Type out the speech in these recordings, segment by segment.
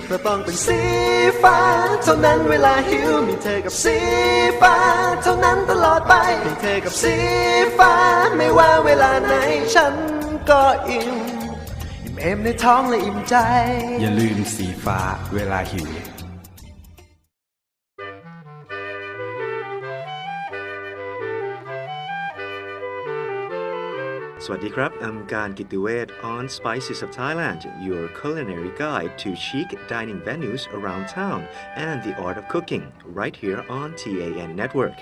เพราะต้องเป็นสีฟ้าเท่านั้นเวลาหิวมีเธอกับสีฟ้าเท่านั้นตลอดไปมีเธอกับสีฟ้าไม่ว่าเวลาไหนฉันก็อิ่มเอมในท้องและอิ่มใจอย่าลืมสีฟ้าเวลาหิวสวัสดีครับ I'm การกิติเวศ on Spices of Thailand, your culinary guide to chic dining venues around town and the art of cooking, right here on TAN Network.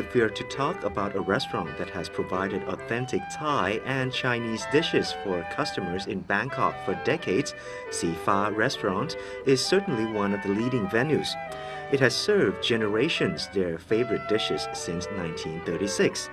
If we are to talk about a restaurant that has provided authentic Thai and Chinese dishes for customers in Bangkok for decades, Sifa Restaurant is certainly one of the leading venues. It has served generations their favorite dishes since 1936.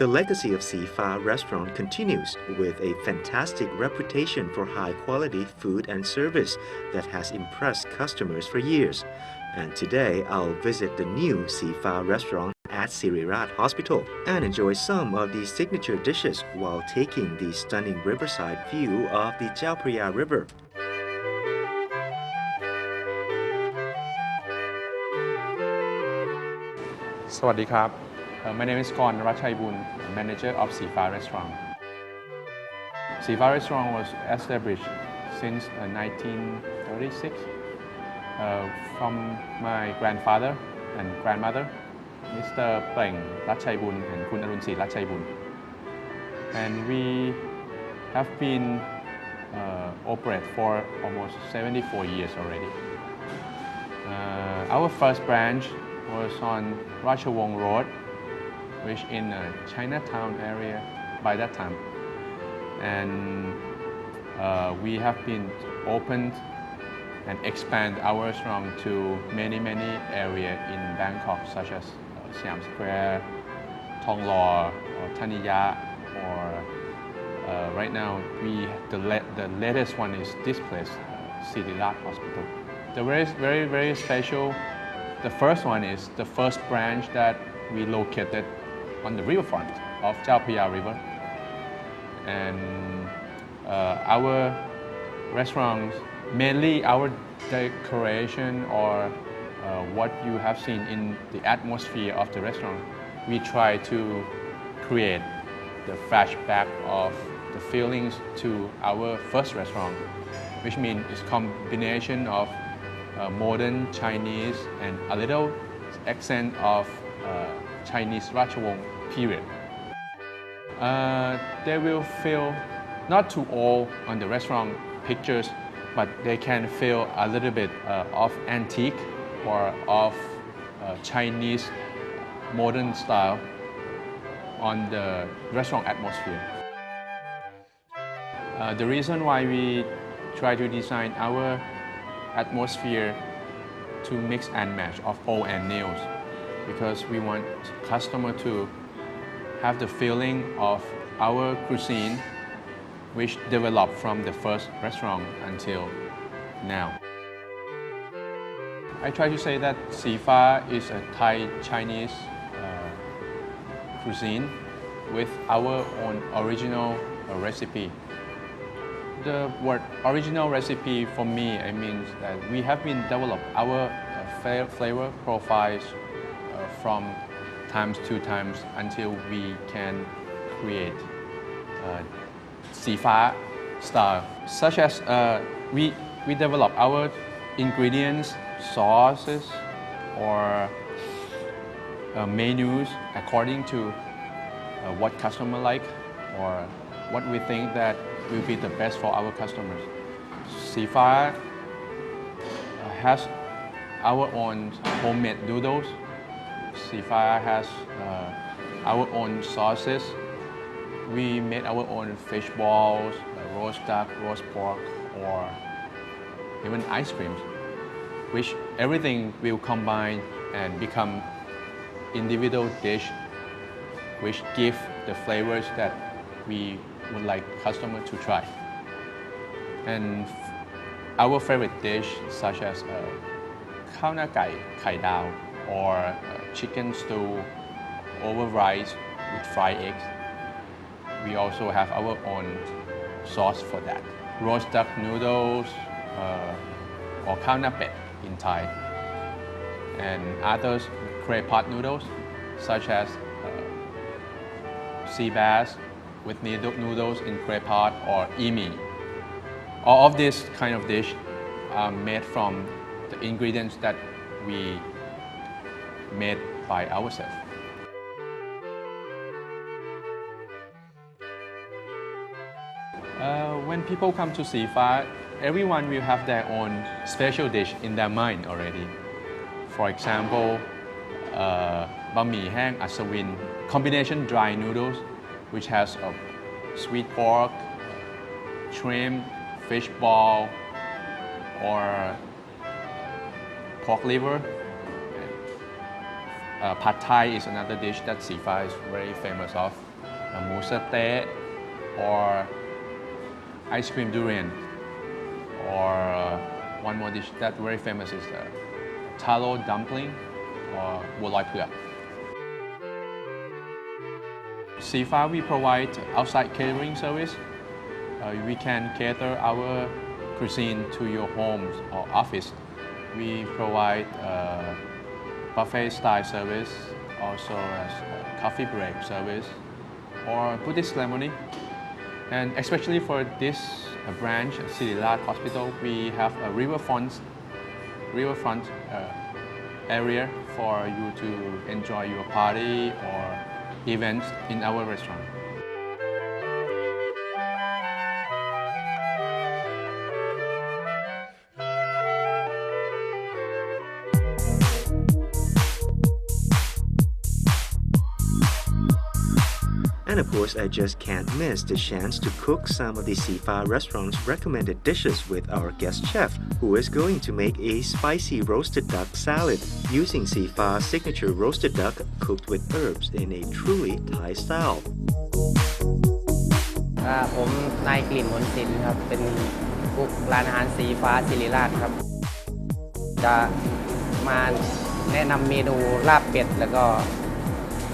The legacy of Sifa Restaurant continues with a fantastic reputation for high-quality food and service that has impressed customers for years. And today, I'll visit the new Sifa Restaurant at Sirirat Hospital and enjoy some of the signature dishes while taking the stunning riverside view of the Chao Phraya River. Sawadee krab. My name is Korn Ratchaibun, manager of Sifa Restaurant. Sifa Restaurant was established since 1936 from my grandfather and grandmother, Mr. Pleng Ratchaibun and Kun Arunsi Ratchaibun. And we have been operate for almost 74 years already. Our first branch was on Ratchawong Road, which in Chinatown area by that time. And we have been opened and expand our restaurant to many areas in Bangkok, such as Siam Square, Thong Lo, or Thaniya, or right now the latest one is this place, Sirirat Hospital. The very special. The first one is the first branch that we located on the riverfront of Chao Phraya River. And our restaurants, mainly our decoration or what you have seen in the atmosphere of the restaurant, we try to create the flashback of the feelings to our first restaurant, which means it's combination of modern Chinese and a little accent of Chinese Ratchawong period. They will feel not too old on the restaurant pictures, but they can feel a little bit of antique or of Chinese modern style on the restaurant atmosphere. The reason why we try to design our atmosphere to mix and match of old and new, because we want customer to have the feeling of our cuisine, which developed from the first restaurant until now. I try to say that Sifa is a Thai-Chinese cuisine with our own original recipe. The word original recipe for me, I mean that we have been developed our flavor profiles from times to times until we can create Sifa style, such as we develop our ingredients, sauces, or menus according to what customer like or what we think that will be the best for our customers. Sifa has our own homemade noodles. Sifa has our own sauces. We made our own fish balls, roast duck, roast pork, or even ice creams, which everything will combine and become individual dish, which give the flavors that we would like customer to try. And our favorite dish, such as ข้าวหน้าไก่ไข่ดาว or chicken stew over rice with fried eggs. We also have our own sauce for that. Roast duck noodles or khao na pet in Thai. And others, clay pot noodles such as sea bass with noodles in clay pot or imi. All of this kind of dish are made from the ingredients that we made by ourselves. When people come to Sifa, everyone will have their own special dish in their mind already. For example, banh mi hang asawin, combination dry noodles, which has sweet pork, shrimp, fish ball, or pork liver. Pad Thai is another dish that Sifa is very famous of. Mu satay or ice cream durian, or one more dish that very famous is taro dumpling or woloi phuak. Sifa, we provide outside catering service. We can cater our cuisine to your homes or office. We provide buffet style service, also as coffee break service or Buddhist ceremony. And especially for this branch, Sirirat Hospital, we have a riverfront area for you to enjoy your party or events in our restaurant. And of course, I just can't miss the chance to cook some of the Sifa restaurant's recommended dishes with our guest chef, who is going to make a spicy roasted duck salad using Sifa's signature roasted duck cooked with herbs in a truly Thai style. ผมนายกลิ่นมนศิลป์ครับเป็นกุ๊กร้านอาหารสีฟ้าศิริราชครับจะมาแนะนำเมนูลาบเป็ดแล้วก็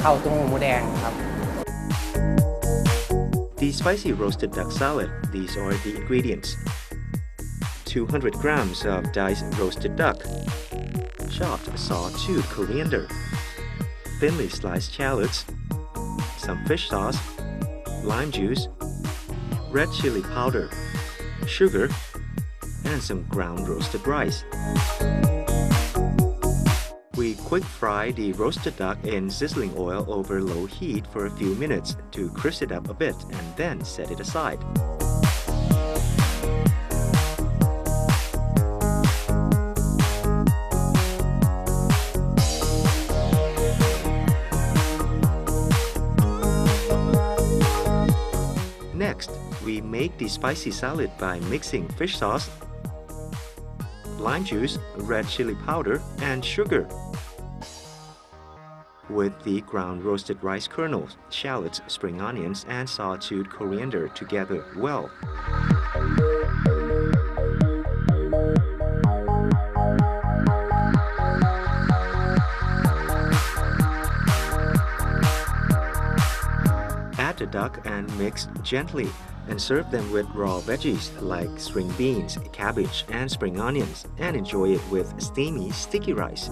ข้าวตุ้งหูหมูแดงครับ The spicy roasted duck salad, these are the ingredients. 200 grams of diced roasted duck, chopped sawtooth coriander, thinly sliced shallots, some fish sauce, lime juice, red chili powder, sugar, and some ground roasted rice. We quick fry the roasted duck in sizzling oil over low heat for a few minutes to crisp it up a bit and then set it aside. Next, we make the spicy salad by mixing fish sauce, lime juice, red chili powder, and sugar with the ground roasted rice kernels, shallots, spring onions, and sawtooth coriander together well. Add the duck and mix gently and serve them with raw veggies like string beans, cabbage, and spring onions, and enjoy it with steamy sticky rice.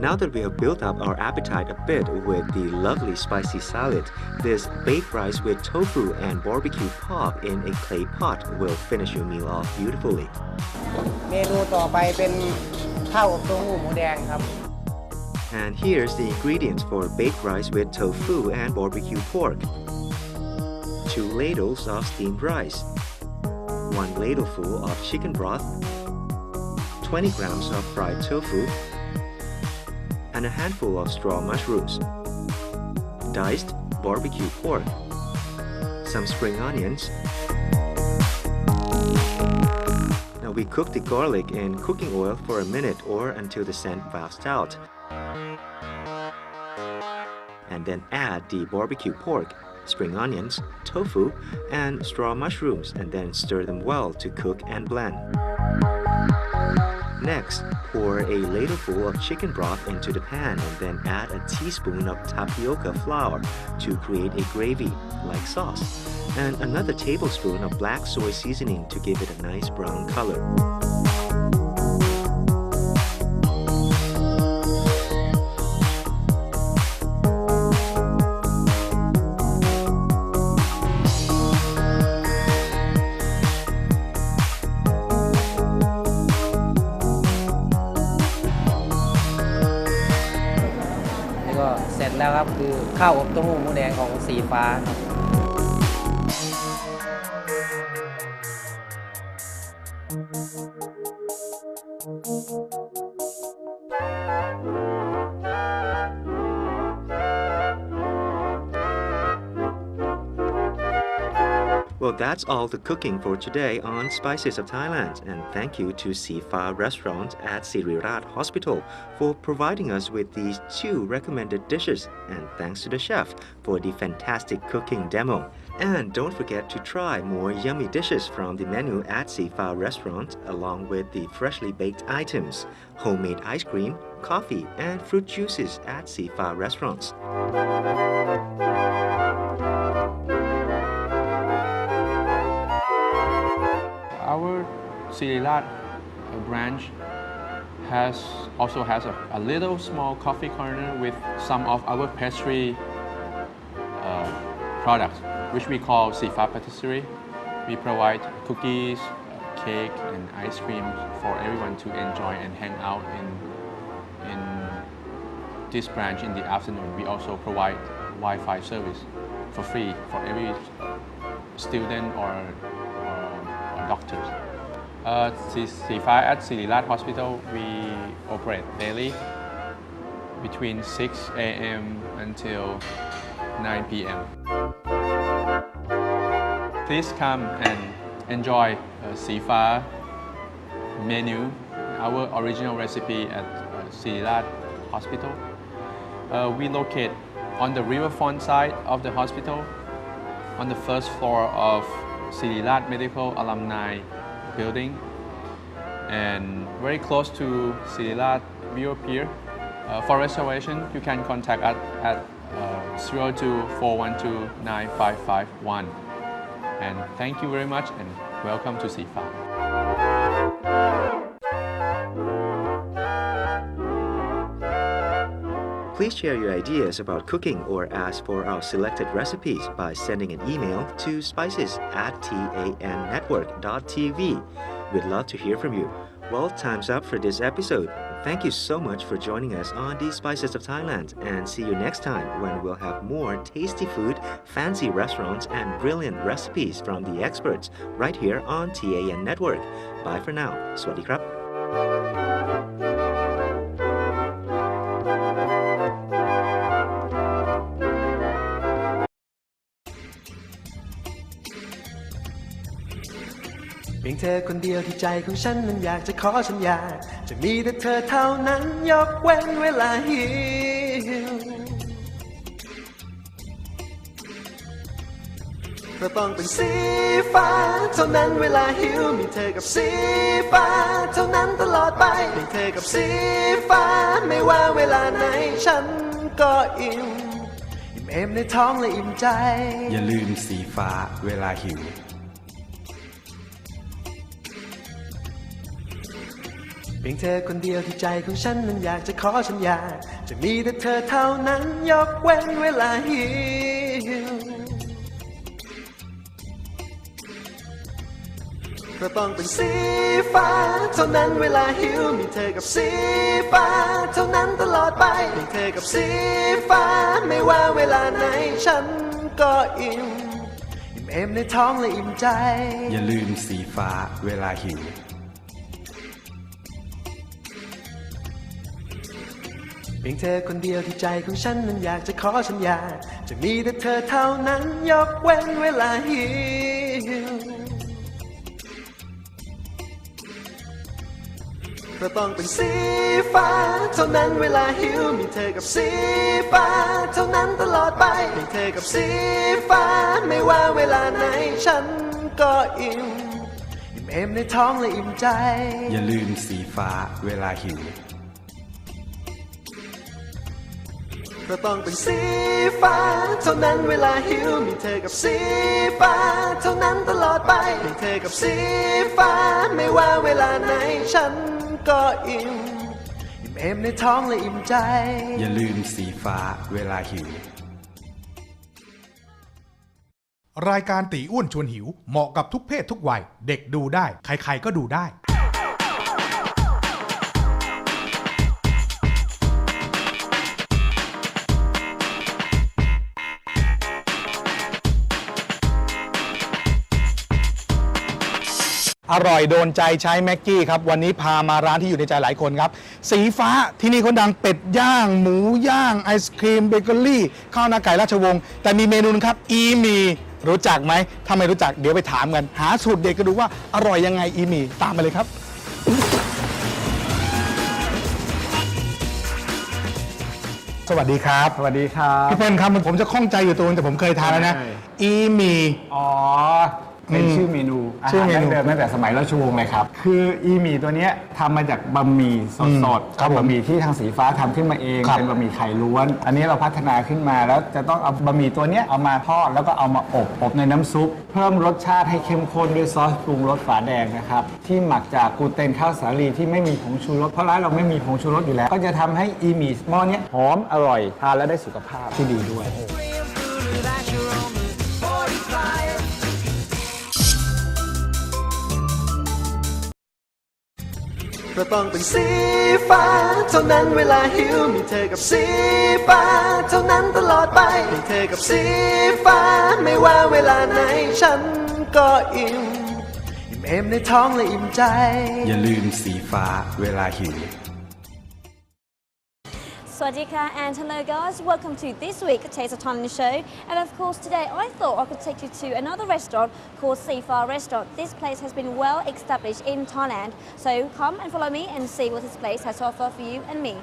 Now that we have built up our appetite a bit with the lovely spicy salad, this baked rice with tofu and barbecue pork in a clay pot will finish your meal off beautifully. เมนูต่อไปเป็นข้าวอบเต้าหู้หมูแดงครับ And here's the ingredients for baked rice with tofu and barbecue pork. 2 ladles of steamed rice, 1 ladleful of chicken broth, 20 grams of fried tofu, and a handful of straw mushrooms, diced barbecue pork, some spring onions. Now we cook the garlic in cooking oil for a minute or until the scent wafts out. And then add the barbecue pork, spring onions, tofu, and straw mushrooms, and then stir them well to cook and blend. Next, pour a ladleful of chicken broth into the pan and then add a teaspoon of tapioca flour to create a gravy-like sauce, and another tablespoon of black soy seasoning to give it a nice brown color.เสร็จแล้วครับคือข้าวอบเต้าหู้หมูแดงของสีฟ้าครับ Well, that's all the cooking for today on Spices of Thailand, and thank you to Sifa Restaurant at Sirirat Hospital for providing us with these 2 recommended dishes, and thanks to the chef for the fantastic cooking demo. And don't forget to try more yummy dishes from the menu at Sifa Restaurant, along with the freshly baked items, homemade ice cream, coffee, and fruit juices at Sifa Restaurants. Our Sirilat branch also has a little small coffee corner with some of our pastry products, which we call Sifa Patisserie. We provide cookies, cake, and ice cream for everyone to enjoy and hang out in this branch in the afternoon. We also provide Wi-Fi service for free for every student or doctors. Sifa at Sirirat Hospital, we operate daily between 6 a.m. until 9 p.m. Please come and enjoy Sifa menu, our original recipe at Sirirat Hospital. We locate on the riverfront side of the hospital, on the first floor of Sirirat Medical Alumni Building, and very close to Sirirat Viewer Pier. For reservation, you can contact us at 02-412-9551. And thank you very much, and welcome to Sifa. Please share your ideas about cooking or ask for our selected recipes by sending an email to spices@tannetwork.tv. We'd love to hear from you. Well, time's up for this episode. Thank you so much for joining us on the Spices of Thailand, and see you next time when we'll have more tasty food, fancy restaurants, and brilliant recipes from the experts right here on TAN Network. Bye for now. สวัสดีครับ เพียงเธอคนเดียวที่ใจของฉันนั้นอยากจะขอสัญญาจะมีแต่เธอเท่านั้นยกเว้นเวลาหิวเธอต้องเป็นสีฟ้าเท่านั้นเวลาหิวมีเธอกับสีฟ้าเท่านั้นตลอดไปเพียงเธอกับสีฟ้าไม่ว่าเวลาไหนฉันก็อิ่มเอมในท้องและอิ่มใจ อย่าลืมสีฟ้าเวลาหิว เพียงเธอคนเดียวที่ใจของฉันนั้นอยากจะขอสัญญาจะมีแต่เธอเท่านั้นยกเว้นเวลาหิวเธอต้องเป็นสีฟ้าเท่านั้นเวลาหิวมีเธอกับสีฟ้าเท่านั้นตลอดไปเพียงเธอกับสีฟ้าไม่ว่าเวลาไหนฉันก็อิ่ม เอมในท้องและอิ่มใจ อย่าลืมสีฟ้าเวลาหิว เพียงเธอคนเดียวที่ใจของฉันนั้นอยากจะขอสัญญาจะมีแต่เธอเท่านั้นยกเว้นเวลาหิวเราต้องเป็นสีฟ้าเท่านั้นเวลาหิวมีเธอกับสีฟ้าเท่านั้นตลอดไปมีเธอกับสีฟ้าไม่ว่าเวลาไหนฉันก็อิ่มเอมในท้องและอิ่มใจ อย่าลืมสีฟ้าเวลาหิว เราต้องเป็นสีฟ้าเท่านั้นเวลาหิวมีเธอกับสีฟ้าเท่านั้นตลอดไปมีเธอกับสีฟ้าไม่ว่าเวลาไหนฉันก็อิ่มเอมในท้องและอิ่มใจ อย่าลืมสีฟ้าเวลาหิว รายการตีอ้วนชวนหิวเหมาะกับทุกเพศทุกวัยเด็กดูได้ใครๆก็ดูได้อร่อยโดนใจใช้แม็กกี้ครับวันนี้พามาร้านที่อยู่ในใจหลายคนครับสีฟ้าที่นี่คนดังเป็ดย่างหมูย่างไอศครีมเบเกอรี่ข้าวหน้าไก่ราชวงศ์แต่มีเมนูนึงครับอีมีรู้จักไหมถ้าไม่รู้จักเดี๋ยวไปถามกันหาสูตรเด็ดกันดูว่าอร่อยยังไงอีมีตามมาเลยครับสวัสดีครับ สวัสดีครับ พี่เปิ้ลครับผมจะข้องใจอยู่ตัวนึงแต่ผมเคยทานแล้วนะ ใช่ อีมี อ๋อ เป็นชื่อเมนูอา ชื่อ หาร เมนู ดั้งเดิมตั้งแต่สมัยราชวงศ์เลยครับ คืออีหมี่ตัวเนี้ยทำมาจากบะหมี่สดๆ ครับผม บะหมี่ที่ทางสีฟ้าทำขึ้นมาเอง ครับ เป็นบะหมี่ไข่ล้วน อันนี้เราพัฒนาขึ้นมาแล้วจะต้องเอาบะหมี่ตัวเนี้ยเอามาทอดแล้วก็เอามาอบในน้ำซุป เพิ่มรสชาติให้เข้มข้นด้วยซอสปรุงรสฝาแดงนะครับ ที่หมักจากกลูเตนข้าวสาลีที่ไม่มีผงชูรส เพราะร้านเราไม่มีผงชูรสอยู่แล้ว ก็จะทำให้อีหมี่หม้อเนี้ยหอมอร่อยทานแล้วได้สุขภาพที่ดีด้วย เราต้องเป็นสีฟ้าเท่านั้นเวลาหิวมีเธอกับสีฟ้าเท่านั้นตลอดไปมีเธอกับสีฟ้าไม่ว่าเวลาไหนฉันก็อิ่มเอมในท้องและอิ่มใจ อย่าลืมสีฟ้าเวลาหิว Swadika and hello guys, welcome to this week's Taste of Thailand show. And of course today I thought I could take you to another restaurant called Seafar Restaurant. This place has been well established in Thailand, so come and follow me and see what this place has to offer for you and me.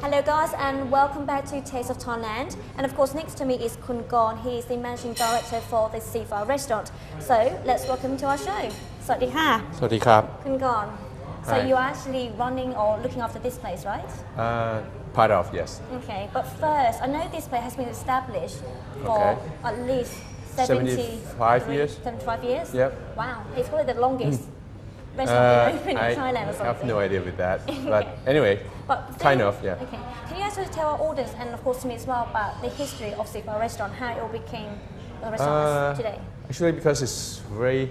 Hello guys and welcome back to Taste of Thailand, and of course next to me is Kun Gorn. He is the managing director for the Seafar Restaurant. So let's welcome him to our show. Swadika. สวัสดีครับ Kun Gorn. So Hi. you are actually running or looking after this place, right? part of yes Okay, but first I know this place has been established for Okay. at least 75 years. 75 years? Yep. Wow, it's probably the longest restaurant open in Thailand or I something. have no idea with that but anyway But kind then- of yeah Okay. Can you also tell our audience and of course to me as well about the history of Seafar Restaurant, how it all became the restaurant today? Actually, because it's very,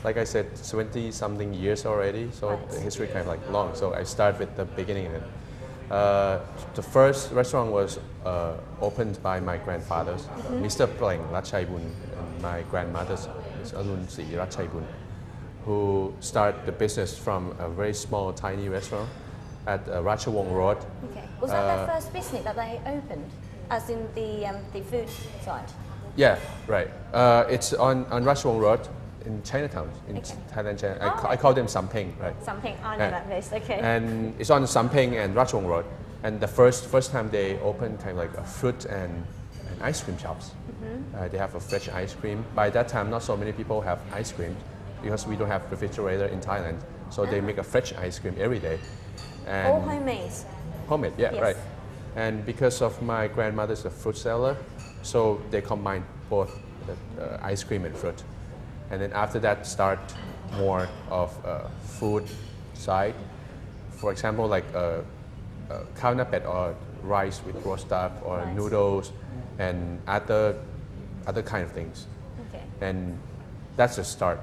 like I said, 20 something years already, so Right. the history kind of like long. So I start with the beginning of it. The first restaurant was opened by my grandfathers, Mr. Pleng Ratchaibun, and my grandmother's is Arun Si Ratchaibun, who started the business from a very small, tiny restaurant at Ratchawong Road. Okay. Was that their first business that they opened, as in the food side? Yeah, right. It's on Ratchawong Road in Chinatown, in Okay. Thailand. Oh, I okay. call them Sampeng, right? Something, I know Yeah. that place, okay. And it's on Sampeng and Ratchawong Road. And the first time they opened kind of like a fruit and ice cream shops. They have a fresh ice cream. By that time, not so many people have ice cream because we don't have refrigerator in Thailand. So they make a fresh ice cream every day. And All homemade. Homemade, yeah, Yes. right. And because of my grandmother's a fruit seller, so they combine both the ice cream and fruit. and then after that start more of food side. For example, like khao na pet or rice with roast duck or Right. noodles and other kind of things. Okay. And that's the start.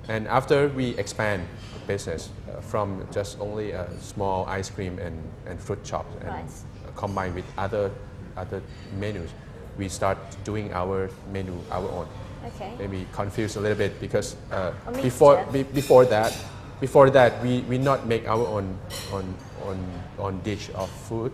And after we expand business from just only a small ice cream and fruit shops and Right. combined with other menus, we start doing our menu our own. Okay. Maybe confused a little bit because mixture. before that we not make our own dish of food.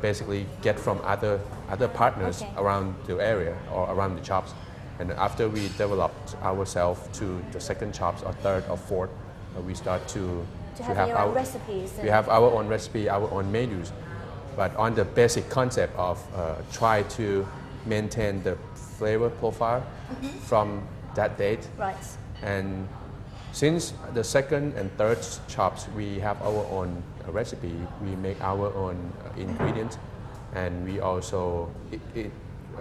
Basically get from other partners Okay. around the area or around the shops. And after we developed ourselves to the second shops or third or fourth, we start to have your own recipes We and- have our own recipe, our own menus, but on the basic concept of try to maintain the flavor profile from that date. Right. And since the second and third shops, we have our own recipe. We make our own ingredients, and we also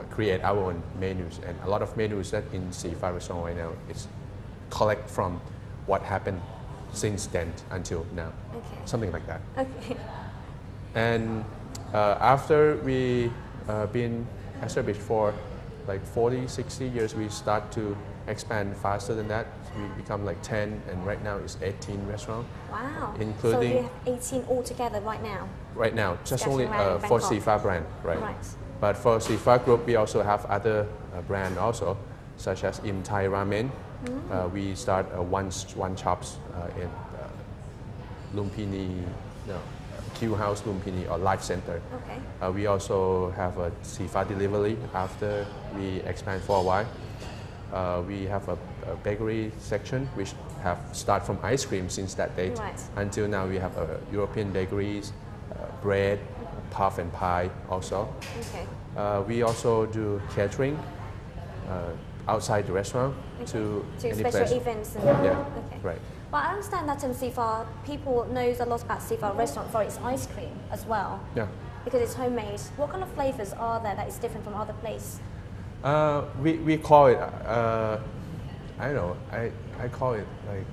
create our own menus. And a lot of menus that in C5 restaurant right now is collect from what happened since then until now, Okay. something like that. Okay. And after we been established for like 40, 60 years, we start to expand faster than that. We become like 10, and right now it's 18 restaurants. Wow. Including- So you have 18 altogether right now. Right now, just Scattered only around for Bangkok. C5 brand, right? Right. But for C5 group, we also have other brand also, such as in Thai Ramen. We start one shops in Lumpini, no, Q House Lumpini or Life Center. Okay. We also have a C5 delivery after we expand for a while. We have a bakery section which have start from ice cream since that date. Right. Until now we have European bakeries, bread, puff and pie also. Okay. We also do catering outside the restaurant to To any special place. events and Yeah, okay. right. But I understand that Sifar people knows a lot about Sifar restaurant for its ice cream as well. Yeah. Because it's homemade. What kind of flavors are there that is different from other places? We call it, I don't know, I call it like,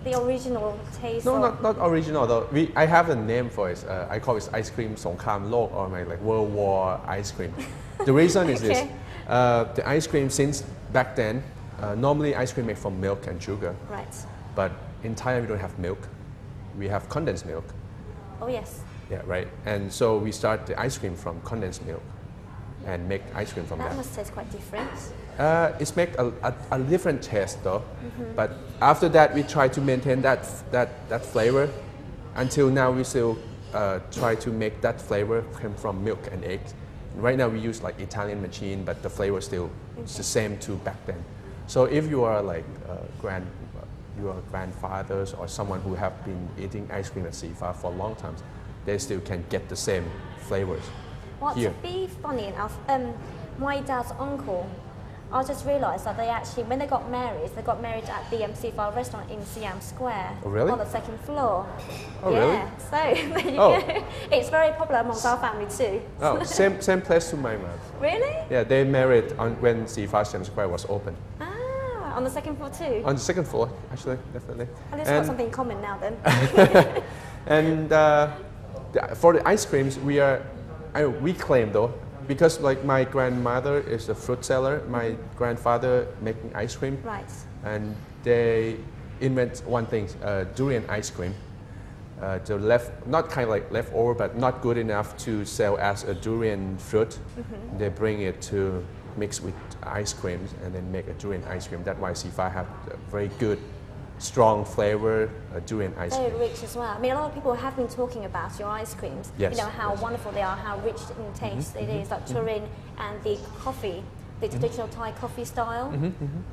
The original taste. no, of, not original though. I have a name for it. I call it ice cream สงครามโลก or like World War ice cream. The reason is this, Okay. the ice cream since back then, normally ice cream made from milk and sugar. Right. But in Thailand we don't have milk. We have condensed milk. Oh yes. Yeah, right. And so we start the ice cream from condensed milk and make ice cream from That that. must taste quite different. It's make a different taste though. But after that, we try to maintain that flavor. Until now, we still try to make that flavor come from milk and eggs. Right now, we use like Italian machine, but the flavor still is the same to back then. So if you are like your grandfathers or someone who have been eating ice cream at Sifa for a long time, they still can get the same flavors. Well, Here. to be funny enough, my dad's uncle, I just realised that they actually, when they got married at the Sifar restaurant in Siam Square. Oh, really? On the second floor. Oh, yeah. really? So there you Oh. go. It's very popular amongst our family too. Oh, same place to my mom. Really? Yeah, they married when Sifa Siam Square was open. Ah, on the second floor too. On the second floor, actually, definitely. At least we've got something in common now then. And for the ice creams, we claim though, because like my grandmother is a fruit seller, my grandfather making ice cream, Right. and they invent one thing, durian ice cream. Not kind of like leftover, but not good enough to sell as a durian fruit. They bring it to mix with ice creams and then make a durian ice cream. That's why Sifa have a very good, strong flavor durian ice Very cream. rich as well. I mean, a lot of people have been talking about your ice creams. Yes. You know, how wonderful they are, how rich in taste it is, like Turin and the coffee, the traditional Thai coffee style.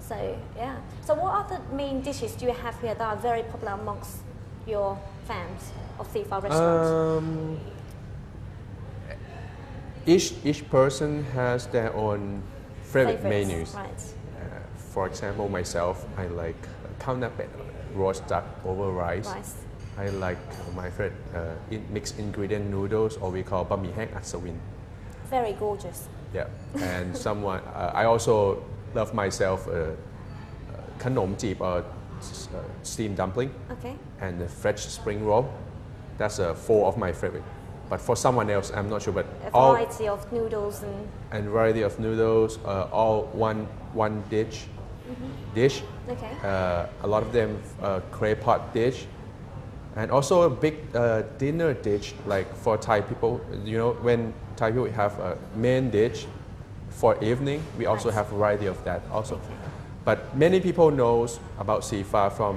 So, yeah. So what other main dishes do you have here that are very popular amongst your fans of Sifar restaurants? Each person has their own favorite Favorites, menus. Right. For example, myself, I like khao na pet, roast duck over rice. Rice. I like my favorite mixed ingredient noodles, or we call bami hek atsawin. Very gorgeous. Yeah, and someone I also love myself ขนมจีบ steamed dumpling Okay. and the fresh spring roll. That's four of my favorite. But for someone else, I'm not sure. But A all variety of noodles and variety of noodles, all one dish. Okay. A lot of them clay pot dish, and also a big dinner dish like for Thai people. You know, when Thai people have a main dish for evening, we also have variety of that also. But many people knows about Sifa from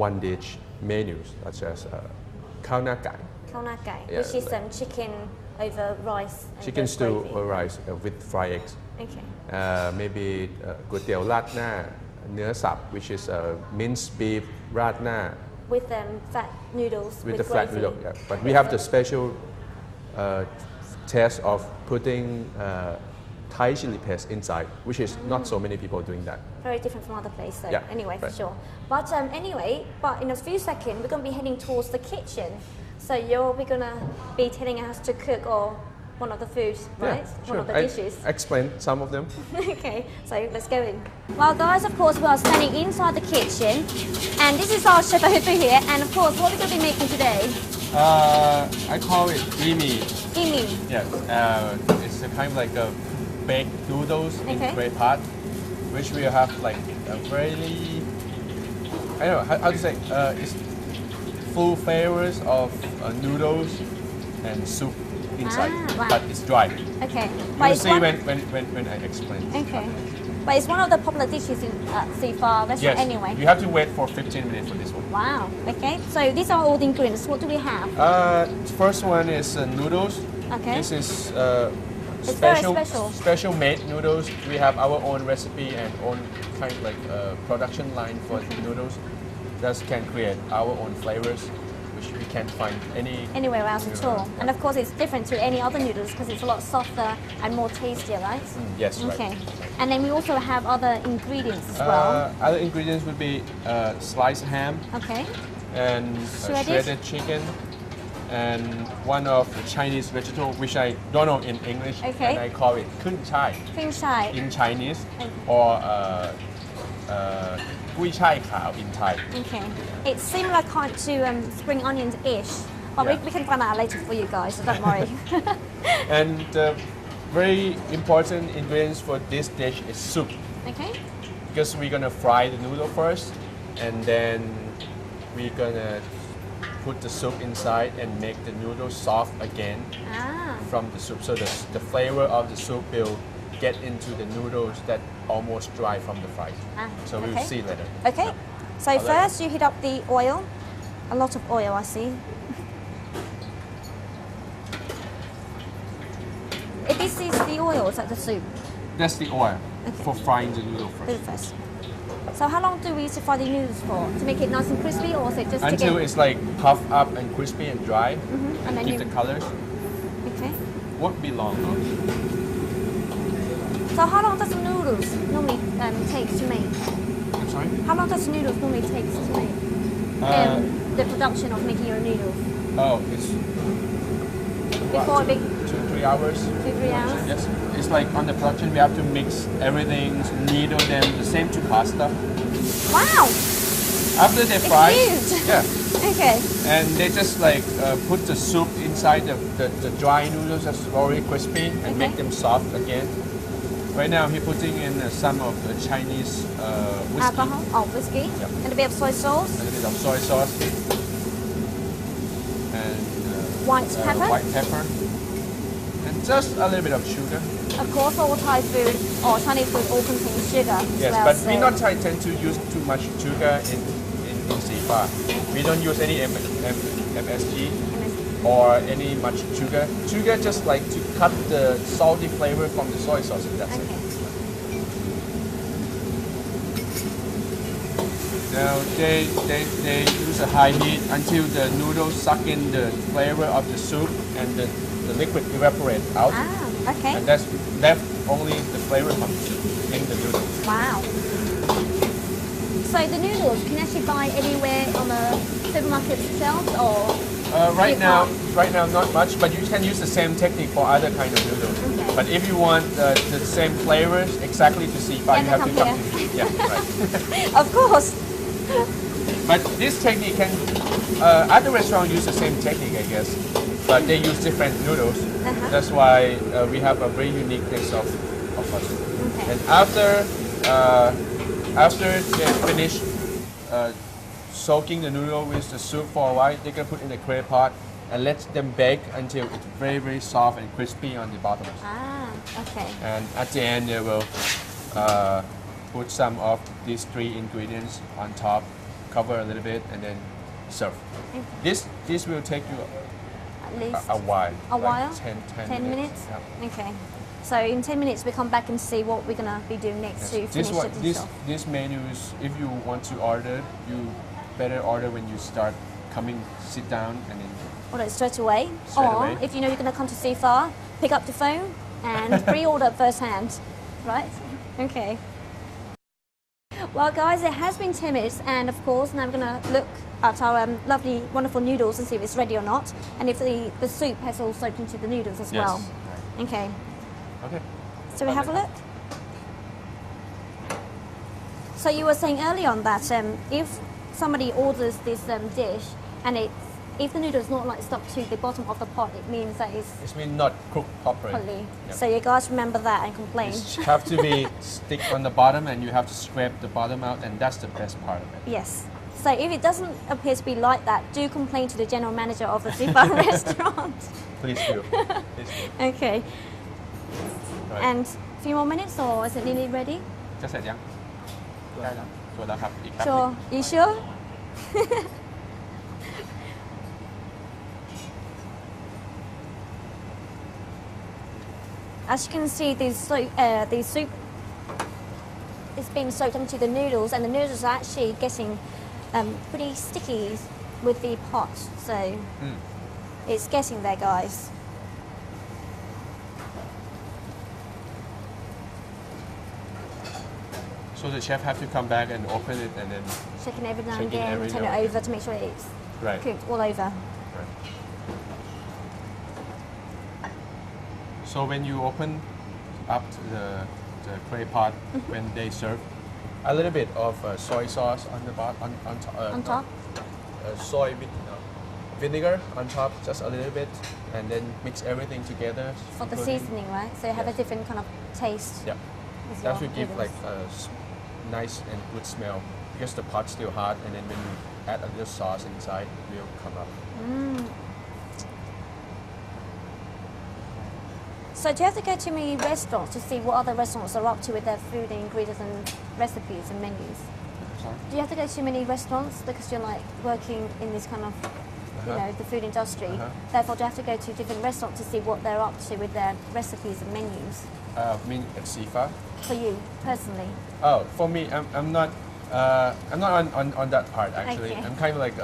one dish menus such as khao na kai, khao na gai, Yeah, which is chicken over rice. And chicken with stew gravy. or rice with fried eggs. Okay. Maybe ก๋วยเตี๋ยวราดหน้าเนื้อสับ which is minced beef ราดหน้า With fat noodles. with the flat gravy. noodle. Yeah. But we have the special test of putting Thai chili paste inside, which is not so many people doing that. Very different from other places, so Yeah, anyway, for right. sure. But anyway, but in a few seconds, we're going to be heading towards the kitchen. So you're going to be telling us to cook or one of the foods, right? Yeah, One sure. of the I dishes. explain some of them. Okay, so let's go in. Well, guys, of course, we are standing inside the kitchen, and this is our chef over here. And of course, what we're going to be making today? I call it imi. Imi. Yes, it's a kind of like a baked noodles Okay. in clay pot, which we have like a very, I don't know how to say, it's full flavors of noodles and soup inside, right. but it's dry. Okay. You'll But it's see one, when I explain. okay. But it's one of the popular dishes in Sifa restaurant Yes, anyway. you have to wait for 15 minutes for this one. Wow. Okay. So these are all the ingredients. What do we have? First one is noodles. Okay. This is It's very special. special made noodles. We have our own recipe and own kind of like production line for noodles that can create our own flavors, which we can't find Anywhere else at all. And of course, it's different to any other noodles because it's a lot softer and more tastier, right? Yes, right. Okay. And then we also have other ingredients as well. Other ingredients would be sliced ham Okay. and Shredded? shredded chicken and one of the Chinese vegetable which I don't know in English, Okay. and I call it kun chai Cream chai. in Chinese Okay. or gui chai khao in Thai. Okay. It's similar kind to spring onions-ish. But Yeah. we can find out later for you guys, so don't worry. And very important ingredients for this dish is soup, Okay. because we're gonna fry the noodle first, and then we're gonna put the soup inside and make the noodles soft again Ah. from the soup. So the flavor of the soup will get into the noodles that almost dry from the fries. So we'll okay. see later. Okay. So I'll let first you heat up the oil. A lot of oil, I see. If this is the oil, is that the soup? That's the oil Okay. for frying the noodle Do first. it first. So how long do we used to fry the noodles for? To make it nice and crispy, or is it just Until to get... it's like puffed up and crispy and dry. And then Keep you... the colors. Okay. Won't be long though. So how long does the noodles normally take to make? I'm sorry? How long does the noodles normally take to make? The production of making your noodles. Oh, it's Before big 2-3 hours. 2-3 hours? Yes, it's like on the production we have to mix everything, kneadle them, the same to pasta. Wow! After they fry, huge. yeah, Okay. and they just like put the soup inside the dry noodles that's already crispy and make them soft again. Right now he's putting in some of the Chinese whiskey Alcohol, whiskey, Yeah. and a bit of soy sauce, and a bit of soy sauce and white pepper. white pepper, and just a little bit of sugar. Of course, all Thai food or Chinese food all contains sugar. as Yes, well, but so- we not tend to use too much sugar in Sifa. We don't use any MSG or any much sugar. Sugar just like to cut the salty flavor from the soy sauce, and that's Okay. it. Now they use a high heat until the noodles suck in the flavor of the soup and the liquid evaporate out. Ah, okay. And that's left only the flavor from in the noodles. Wow. So the noodles you can actually buy anywhere on the supermarket shelves, or Right You now, can't. right now not much, but you can use the same technique for other kind of noodles. Okay. But if you want the same flavors exactly to see, Yeah, you have to come come to here. yeah, right. Of course. But this technique can other restaurants use the same technique, I guess, but they use different noodles. That's why we have a very uniqueness of us. Okay. And after they finish soaking the noodle with the soup for a while, they can put in the clay pot and let them bake until it's very soft and crispy on the bottom. Ah, okay. And at the end, they will put some of these 3 ingredients on top, cover a little bit, and then serve. This will take you At least a while. a like while? 10 minutes? Yeah. Okay. So in 10 minutes we come back and see what we're going to be doing next to finish the dish off. This menus, if you want to order, you better order when you start coming, sit down, and then Order it straight away. Straight or away. if you know you're going to come to Seafar, pick up the phone and pre-order firsthand. Right? Okay. Well, guys, it has been 10 minutes, and of course, now we're going to look at our lovely, wonderful noodles and see if it's ready or not, and if the soup has all soaked into the noodles as Yes. well. Okay. okay. So we have a look. So you were saying earlier on that if somebody orders this dish and if the noodle is not like stuck to the bottom of the pot, it means that it's It's mean not cooked properly. properly. Yeah. So you guys remember that and complain. It have to be stick on the bottom, and you have to scrape the bottom out, and that's the best part of it. Yes. So if it doesn't appear to be like that, do complain to the general manager of the Seafar restaurant. Please do. Please do. Okay. Right. And a few more minutes, or is it nearly ready? จะเสร็จยังได้แล้วชัวร์แล้วครับอีกแป๊บนึง Sure. You sure? As you can see, the soup is being soaked into the noodles, and the noodles are actually getting pretty sticky with the pot. So it's getting there, guys. So the chef have to come back and open it, and then Checking every now and Checking again, every turn now it and over to make sure it's right. cooked all over. So when you open up the clay pot when they serve, a little bit of soy sauce on the bottom, On top? soy with vinegar on top, just a little bit, and then mix everything together. For the including- seasoning, right? So you have a Yes. different kind of taste. Yeah, as that well, will give noodles. like a nice and good smell because the pot's still hot, and then when you add a little sauce inside, it will come up. So do you have to go to many restaurants to see what other restaurants are up to with their food and ingredients and recipes and menus? Sorry? Do you have to go to many restaurants because you're like working in this kind of, you know, the food industry? Therefore, do you have to go to different restaurants to see what they're up to with their recipes and menus? Mean at Sifa. For you personally? Oh, for me, I'm not on that part actually. Okay. I'm kind of like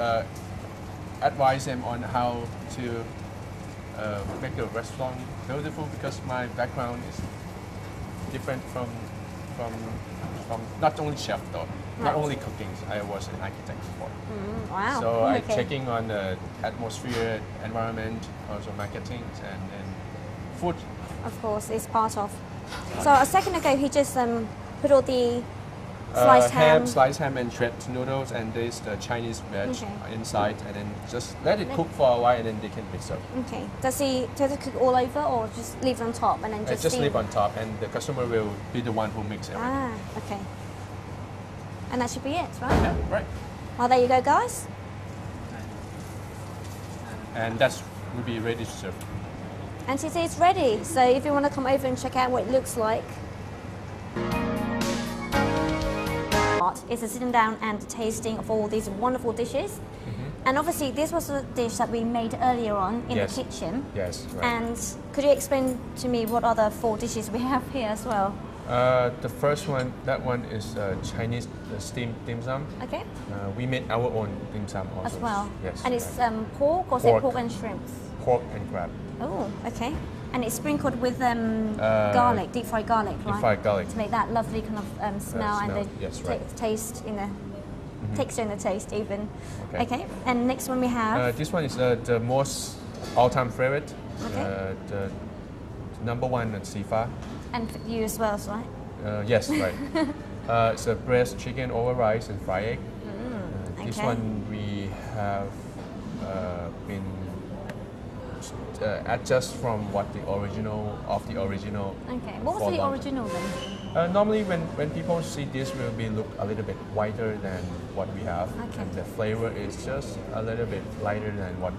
advise them on how to make the restaurant beautiful because my background is different from not only chef though, not Right. only cooking. I was an architect before. Wow. So I'm Okay. checking on the atmosphere, environment, also marketing and food. Of course, it's part of. So a second ago, he just put all the sliced ham. Sliced ham and shredded noodles, and there's the Chinese veg Okay. inside, and then just let it cook for a while, and then they can be served. Okay. Does he cook all over, or just leave it on top and then just? Just steam? leave on top, and the customer will be the one who makes everything. Ah, okay. And that should be it, right? Yeah, right. Well, there you go, guys. And that's will be ready to serve. And it is ready. So if you want to come over and check out what it looks like. It's a sitting down and tasting of all these wonderful dishes. And obviously this was a dish that we made earlier on in Yes. the kitchen. Yes, right. And could you explain to me what other 4 dishes we have here as well? The first one, that one is Chinese steamed dim sum. Okay. We made our own dim sum also. As well. Yes. And it's right. pork or is it Pork. pork and shrimps? Pork and crab. Oh, okay. And it's sprinkled with garlic, deep fried garlic, right? Deep fried garlic. To make that lovely kind of smell and smell, the yes, right. taste in the texture and the taste even. Okay. Okay, and next one we have. This one is the most all-time favorite. Okay. The number one at Sifa. And for you as well, right? Yes, right. It's a breast chicken over rice and fried egg. This okay. one we have been adjust from what the original of the original. Okay, what was for the long. original then? Normally, when people see this, will be look a little bit whiter than what we have, Okay. and the flavor is just a little bit lighter than what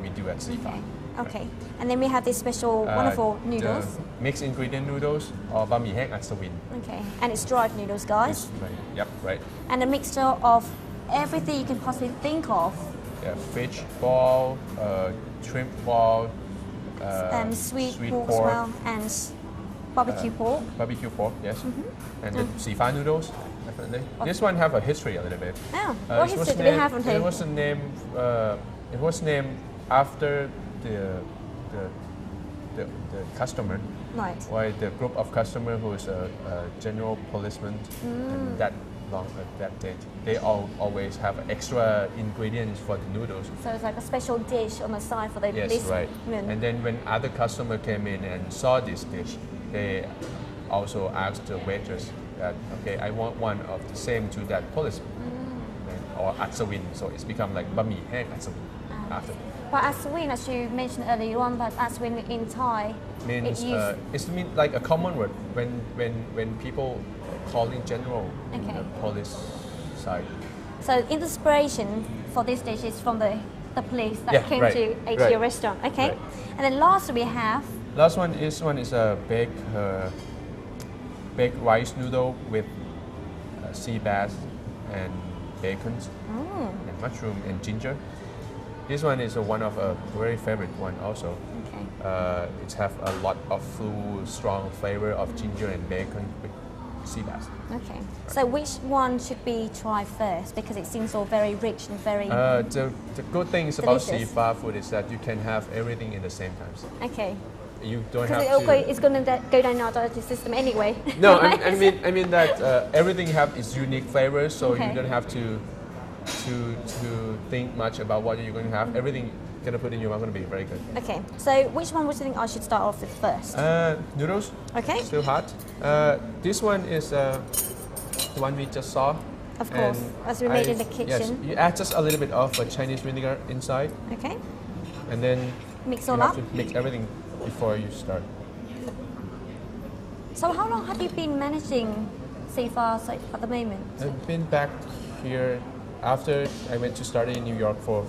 we do at Sifa. Okay. Okay, and then we have this special wonderful noodles. The mixed ingredient noodles or banh mi heng asawin. Okay, and it's dried noodles, guys. Right. Yep, right. And a mixture of everything you can possibly think of. Yeah, fish ball, shrimp ball, Sweet pork as well, and barbecue pork. barbecue pork, yes, and the Sifa noodles, definitely. This one have a history a little bit. Oh, It what history do we have on It here? was named. It was named after the customer. Right. Why the group of customer who is a general policeman and that long that date, they always have extra ingredients for the noodles. So it's like a special dish on the side for the Yes, this right. men. And then when other customer came in and saw this dish, they also asked the waitress that, okay, I want one of the same to that policeman or atsawin. So it's become like banh mi heng atsawin after. But aswin, as you mentioned earlier on, but aswin in Thai, Means it's it's mean like a common word when people call in general in Okay. the police side. so inspiration for this dish is from the police that Yeah, came right, to ate right, your restaurant. Okay, right. and then last we have Last one is a baked rice noodle with sea bass and bacon and mushroom and ginger. This one is one of a very favorite one also. okay. It have a lot of full strong flavor of ginger and bacon with sea bass. Okay, so which one should be tried first because it seems all very rich and very The good thing is about Delicious. seafood food is that you can have everything in the same time. okay. You don't Because have to. it's going to go down our digestive system anyway. No, I mean that everything have its unique flavors, so Okay. you don't have to think much about what you're going to have. Everything you're gonna put in your mouth going to be very good. Okay, so which one would you think I should start off with first? Noodles, Okay, still hot. This one is the one we just saw. of course, And as we made in the Yes, kitchen. you add just a little bit of Chinese vinegar inside, Okay, and then mix you all have up. to mix everything before you start. So how long have you been managing Seafar at the moment? I've been back here after I went to study in New York for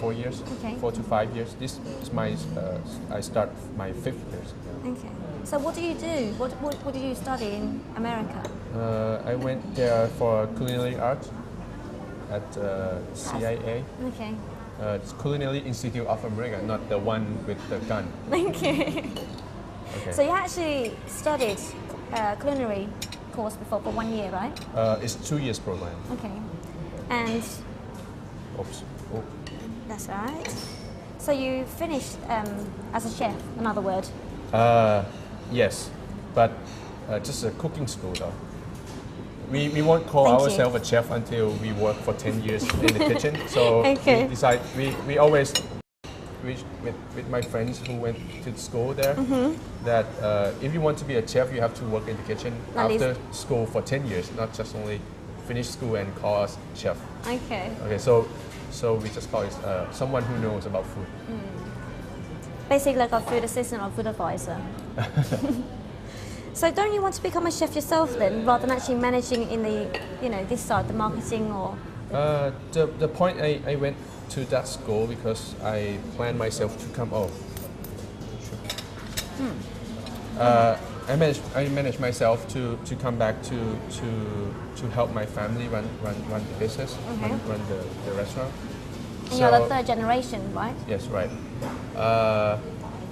4 years, Okay. 4 to 5 years. This is my I start my 5th year. Okay. So what do you do? What did you study in America? I went there for culinary art at CIA. Okay. It's Culinary Institute of America, not the one with the gun. Okay. Okay. So you actually studied culinary course before for 1 year, right? It's 2 years program. Okay. And Oops. Oh. that's right. So you finished as a chef, another word. Yes, but just a cooking school though. We won't call Thank you. ourselves a chef until we work for 10 years in the kitchen. So Okay. we decide, we always, with my friends who went to school there, that if you want to be a chef, you have to work in the kitchen At after school for 10 years, not just only finish school and call us chef. Okay. Okay, so we just call it someone who knows about food. Basically like a food assistant or food advisor. So don't you want to become a chef yourself then, rather than actually managing in the, this side, the marketing or? The point I went to that school because I planned myself to come. I managed myself to come back to help my family run the business, run the restaurant. And you're the third generation, right? Yes, right.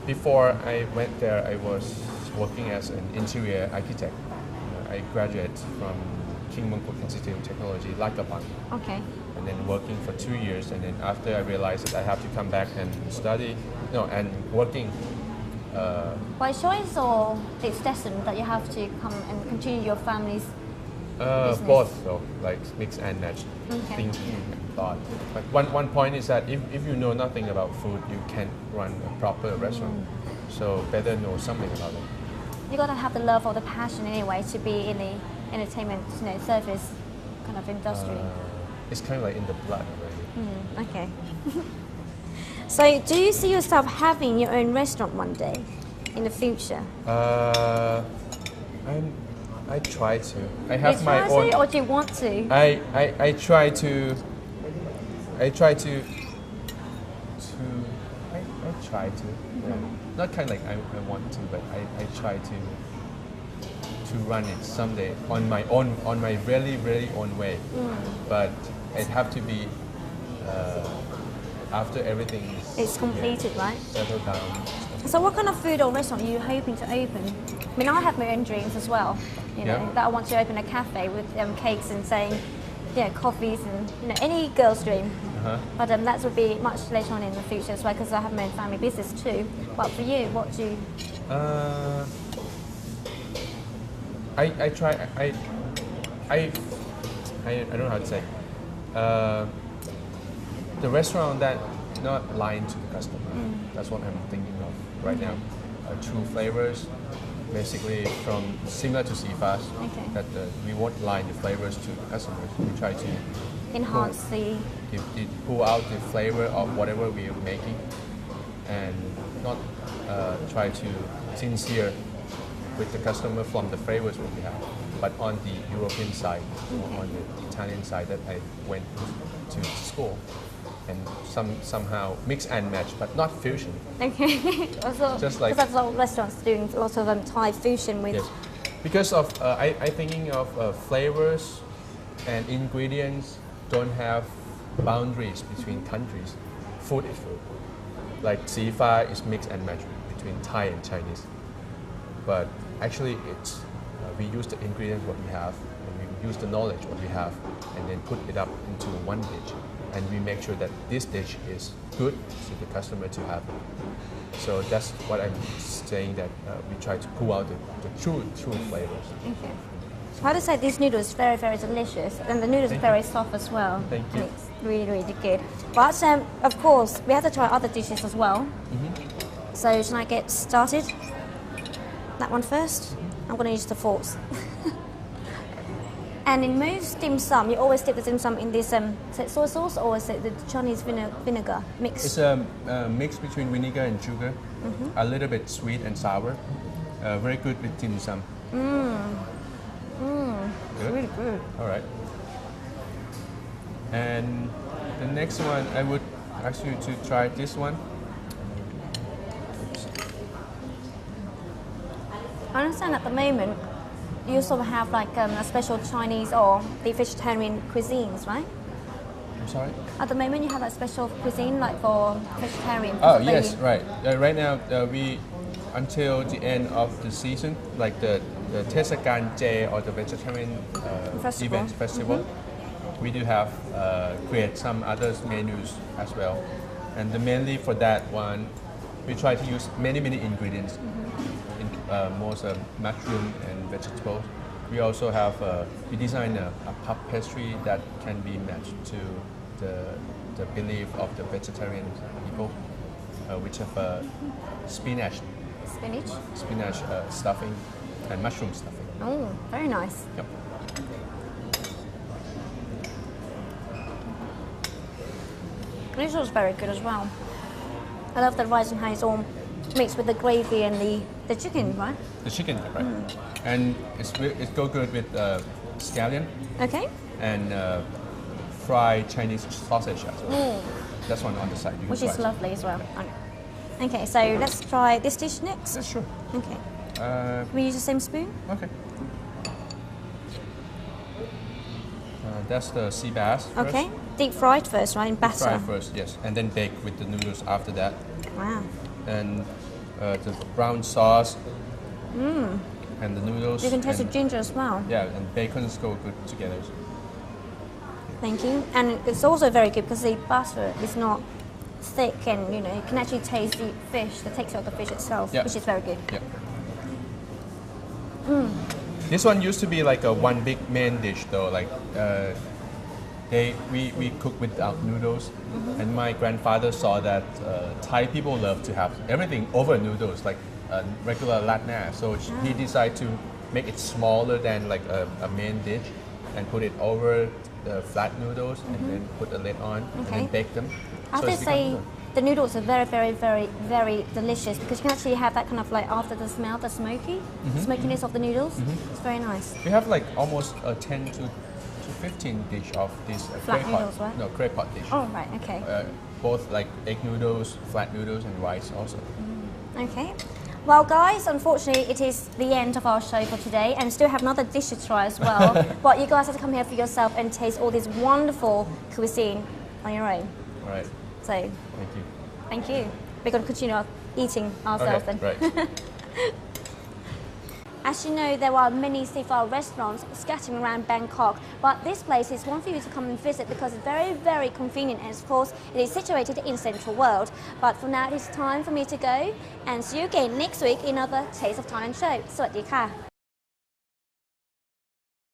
Before I went there, I was working as an interior architect. I graduated from King Mongkut Institute of Technology, Lagapang, Okay. and then working for 2 years. And then after I realized that I have to come back and study, and working. By choice or it's destined that you have to come and continue your family's business? Both, so like mix and match Okay. thinking and thought. But one point is that if you know nothing about food, you can't run a proper restaurant. So better know something about it. You gotta have the love or the passion anyway to be in the entertainment, service kind of industry. It's kind of like in the blood already. Okay. So, do you see yourself having your own restaurant one day in the future? I try to. I Do have you my try own. to, or do you want to? I try to. I try to. I try to. Yeah. Not kind of like I want to, but I try to run it someday on my own, on my really own way. But it have to be after everything is It's completed, right? settled down. So, what kind of food or restaurant are you hoping to open? I mean, I have my own dreams as well. Yeah. That I want to open a cafe with cakes and saying, coffees and any girl's dream. But that would be much later on in the future as well, because I have my own family business too. But for you, what do you? I try. I don't know how to say. The restaurant that not lying to the customer. That's what I'm thinking of right now. True flavors, basically from similar to Sifas. Okay. That we won't lie the flavors to the customers. We try to Enhance the. pull out the flavor of whatever we are making, and not try to sincere with the customer from the flavors what we have, but on the European side, or on the Italian side that I went to school, and somehow mix and match, but not fusion. Okay. Also, Just like- because that's what restaurants doing a lot of Thai fusion with. Yes, because of I thinking of flavors and ingredients don't have boundaries between countries. Food is food. Like Sifa is mix and match between Thai and Chinese. But actually it's we use the ingredients what we have, and we use the knowledge what we have, and then put it up into one dish. And we make sure that this dish is good to the customer to have it. So that's what I'm saying, that we try to pull out the true flavors. Okay. So I have to say this noodle is very delicious, and the noodles are very soft as well. Thank you. And it's really good. But of course, we have to try other dishes as well. So should I get started? That one first. I'm going to use the forks. And in most dim sum, you always dip the dim sum in this is it soy sauce or is it the Chinese vinegar mix? It's a mix between vinegar and sugar, a little bit sweet and sour. Very good with dim sum. Good? Really good. All right. And the next one, I would ask you to try this one. I understand at the moment you also have like a special Chinese or the vegetarian cuisines, right? I'm sorry? At the moment you have a special cuisine like for vegetarian. Oh, yes, right. Right now, we until the end of the season, like the Tesakan J or the vegetarian Festival. festival, we do have create some other menus as well. And mainly for that one, we try to use many ingredients, most mushroom and vegetables. We also have, we design a puff pastry that can be matched to the belief of the vegetarian people, which have spinach stuffing and mushroom stuffing. Oh, very nice. Yep. This was very good as well. I love the rice and how it's all mixed with the gravy and the chicken, right? The chicken, right? And it go good with scallion Okay. and fried Chinese sausage as well. That's one on the side. You can Which try is it. lovely as well. Okay, so let's try this dish next. Yeah, sure. Okay. Can we use the same spoon? Okay. That's the sea bass. First. Okay. Deep fried first, right? In batter. Fry first, yes, and then bake with the noodles after that. Wow. And the brown sauce and the noodles. You can taste the and, ginger as well. Yeah, and bacons go good together. Thank you. And it's also very good because the butter is not thick and you can actually taste the fish, the texture of the fish itself, Yeah. which is very good. Yeah. This one used to be like a one big main dish though. Like we cook without noodles, and my grandfather saw that Thai people love to have everything over noodles, like regular latna. So he decided to make it smaller than like a main dish, and put it over the flat noodles, and then put a lid on, and then bake them. I have to say, the noodles are very delicious because you can actually have that kind of like after the smell, the smokiness of the noodles. It's very nice. We have like almost 10 to 15 dish of this Flat clay noodles, pot. right? No, clay pot dish. Oh, right, okay. Both like egg noodles, flat noodles, and rice also. Okay. Well, guys, unfortunately, it is the end of our show for today, and we still have another dish to try as well. But you guys have to come here for yourself and taste all this wonderful cuisine on your own. All right. So, Thank you. thank you. We're going to continue eating ourselves Okay, then. right. As you know, there are many seafood restaurants scattered around Bangkok, but this place is one for you to come and visit because it's very convenient, and of course it is situated in Central World. But for now, it is time for me to go, and see you again next week in another Taste of Thailand show. สวัสดีค่ะ